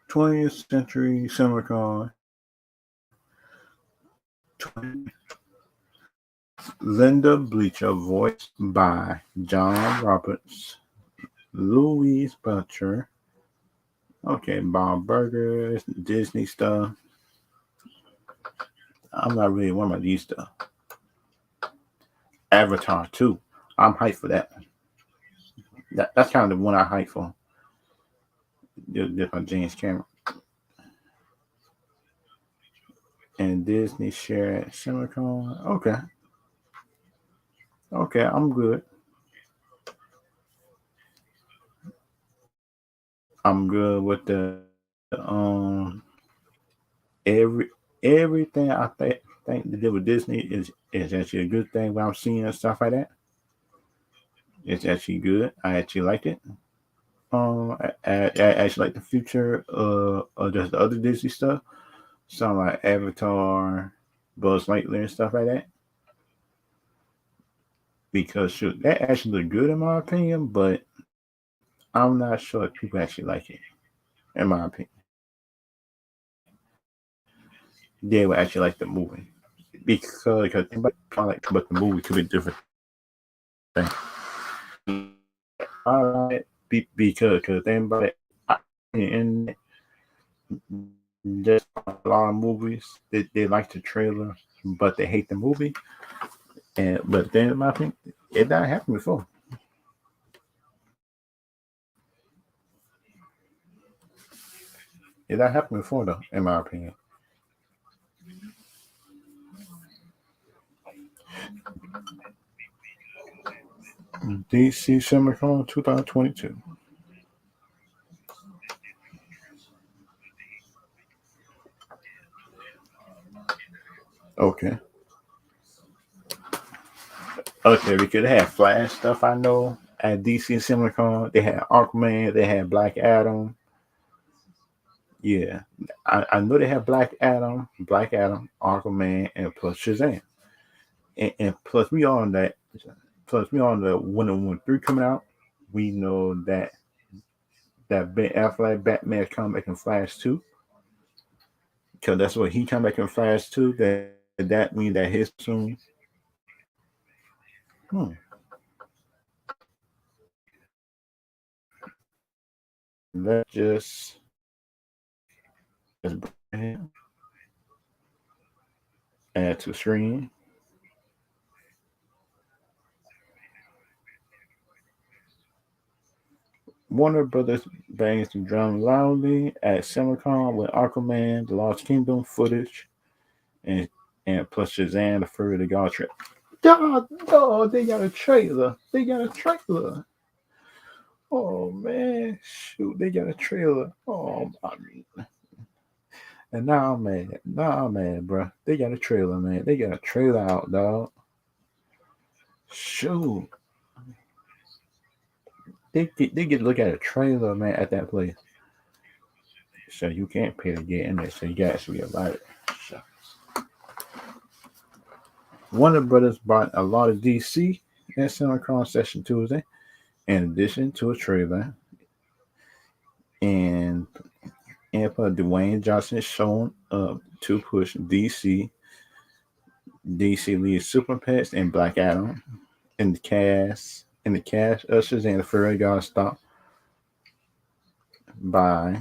20th Century Cinemcon. Linda Bleacher, voiced by John Roberts, Louise Butcher. Okay, Bob Burgers, Disney stuff. I'm not really one of these stuff. Avatar 2. I'm hyped for that. That's kind of the one I hype for. Different James Cameron. And Disney shared Cinemcon. Okay. Okay, I'm good. I'm good with the every everything I think to do with Disney is actually a good thing. When I'm seeing and stuff like that, it's actually good. I actually like it. I actually like the future of just the other Disney stuff. Some like Avatar, Buzz Lightyear and stuff like that. Because shoot, that actually look good in my opinion, but I'm not sure if people actually like it. In my opinion, they would actually like the movie because like, but the movie could be different thing. I like it because anybody in just a lot of movies they like the trailer, but they hate the movie. And but then in my opinion, it not happened before. It not happened before though, in my opinion. DC Comic-Con 2022. Okay. Okay, we could have Flash stuff. I know at DC Comic-Con they had Aquaman, they had Black Adam. Yeah, I know they have Black Adam, Aquaman, and plus Shazam. And plus we on that. Plus we on the Wonder Woman 3 coming out. We know that Ben Affleck Batman come back in Flash 2. Because that's what he come back in Flash 2. That mean that his soon. Hmm. let's just add to screen. Warner Brothers bangs the drum loudly at CinemaCon with Aquaman, The Lost Kingdom footage, and plus Shazam, the Fury of the God trip. Oh, they got a trailer. They got a trailer. Oh man, shoot, they got a trailer. Oh, and now I'm mad. Now I'm mad, bro. They got a trailer, man. They got a trailer out, dog. Shoot. They get to look at a trailer, man, at that place. So you can't pay to get in there. So you got to actually about it. So. Warner Brothers bought a lot of DC and CinemaCon Session Tuesday, in addition to a trailer. And for Dwayne Johnson showing up to push DC lead Super Pets and Black Adam in the cast. Ushers and the Fury God stopped by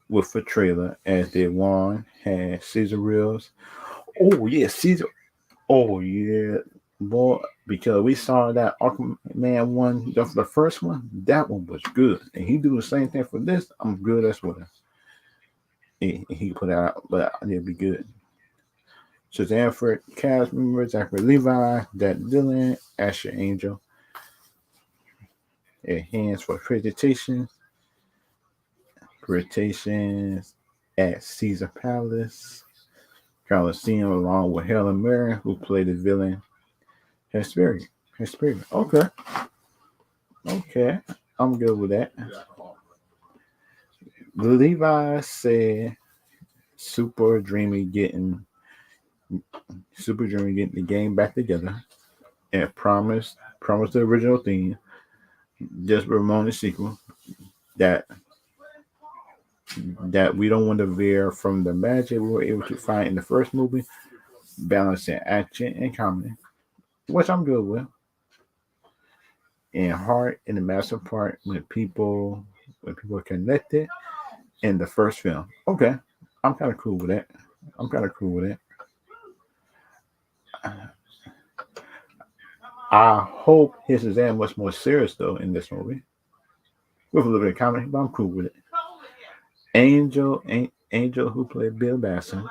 with the trailer as they one had Caesar Reels. Oh yeah, Caesar. Oh yeah, boy. Because we saw that Aquaman one, the first one. That one was good, and he do the same thing for this. I'm good as well. He put out, but it'll be good. Shazam for cast members: Zachary Levi, That Dylan, Asher Angel. Hands for presentations at Caesar Palace. Coliseum along with Helen Mirren, who played the villain Hesperia. Okay. I'm good with that. Levi said Super Dreamy getting the game back together and promised the original theme, just Ramona sequel, that we don't want to veer from the magic we were able to find in the first movie, balancing action and comedy, which I'm good with. And heart in the master part when people connected in the first film. Okay, I'm kind of cool with that. I hope his exam was more serious though in this movie, with a little bit of comedy, but I'm cool with it. Angel, who played Bill Basson.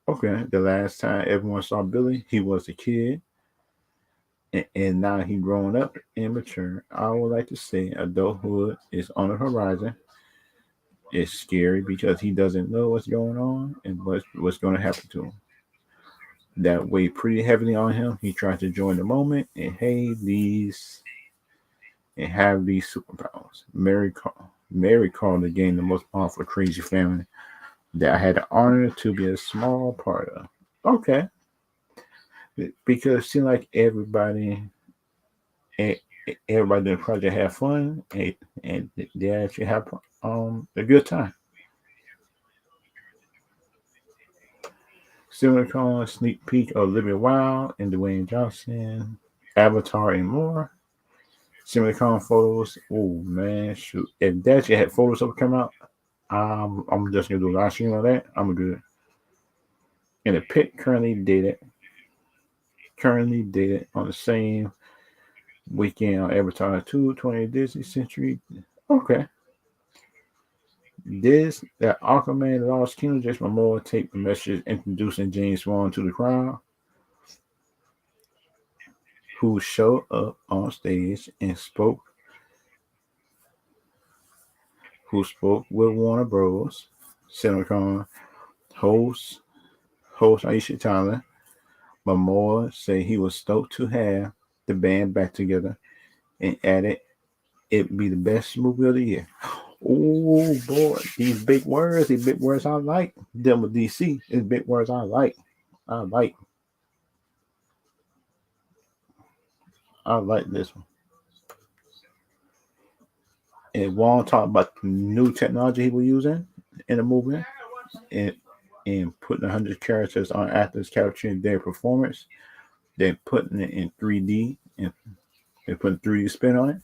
Okay, the last time everyone saw Billy, he was a kid, and now he grown up and mature. I would like to say adulthood is on the horizon. It's scary because he doesn't know what's going on and what's going to happen to him. That weighed pretty heavily on him. He tried to join the moment and have these superpowers. Mary called the game the most powerful crazy family that I had the honor to be a small part of. Okay. Because it seemed like everybody in the project had fun and they actually have a good time. CinemaCon sneak peek of Olivia Wilde and Dwayne Johnson, Avatar, and more. CinemaCon photos. Oh man, shoot! If that shit had photos of it come out, I'm just gonna do a live stream on that. I'm good. And the pick currently dated on the same weekend on Avatar 2, 20th Disney Century. Okay. That Aquaman Lost Kingdom just memorial tape messages introducing James Wan to the crowd, who showed up on stage and spoke with Warner Bros. CinemaCon host Aisha Tyler. Momoa said he was stoked to have the band back together and added it'd be the best movie of the year. Oh boy, these big words I like. Them with DC is big words I like. I like this one. And Wong talked about the new technology he was using in the movie and putting 100 characters on actors capturing their performance, then putting it in 3D and putting 3D spin on it.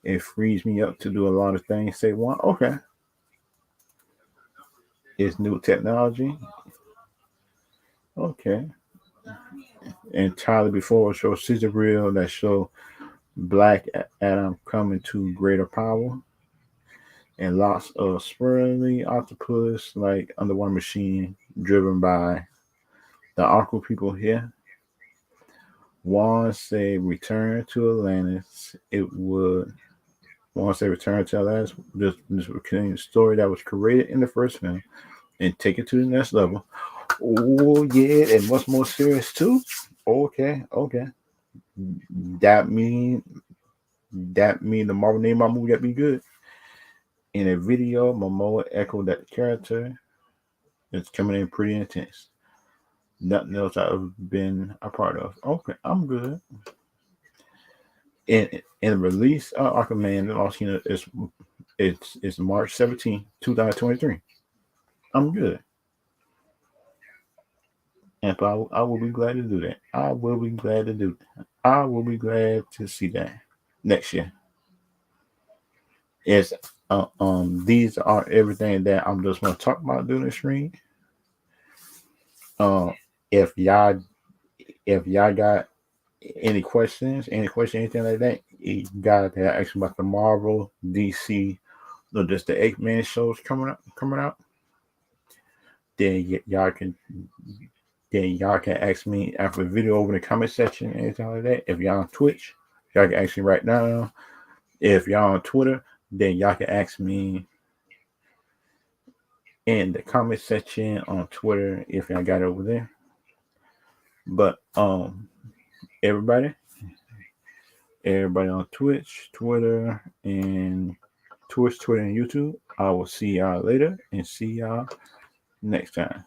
It frees me up to do a lot of things. Say one, okay, it's new technology. Okay, entirely before show scissor reel that show Black Adam coming to greater power, and lots of swirly octopus like underwater machine driven by the Aqua people here. Once they return to Atlantis, it would once they return to Atlantis, this would continue the story that was created in the first film and take it to the next level. Oh yeah, and much more serious too. Okay, okay. That mean the Marvel name my movie got be good. In a video, Momoa echoed that the character is coming in pretty intense. Nothing else I've been a part of. Okay, I'm good. In the release of Aquaman, also it's March 17th, 2023. I'm good. And I will be glad to do that. I will be glad to do that. I will be glad to see that next year. It's these are everything that I'm just going to talk about during the stream. Uh, if y'all got any questions, anything like that, you got to ask about the Marvel, DC, or just the Xmen shows coming out. Then y'all can ask me after the video over in the comment section, anything like that. If y'all on Twitch, y'all can ask me right now. If y'all on Twitter, then y'all can ask me in the comment section on Twitter if y'all got it over there. But everybody on Twitch, Twitter, and Twitter, and YouTube, I will see y'all later and see y'all next time.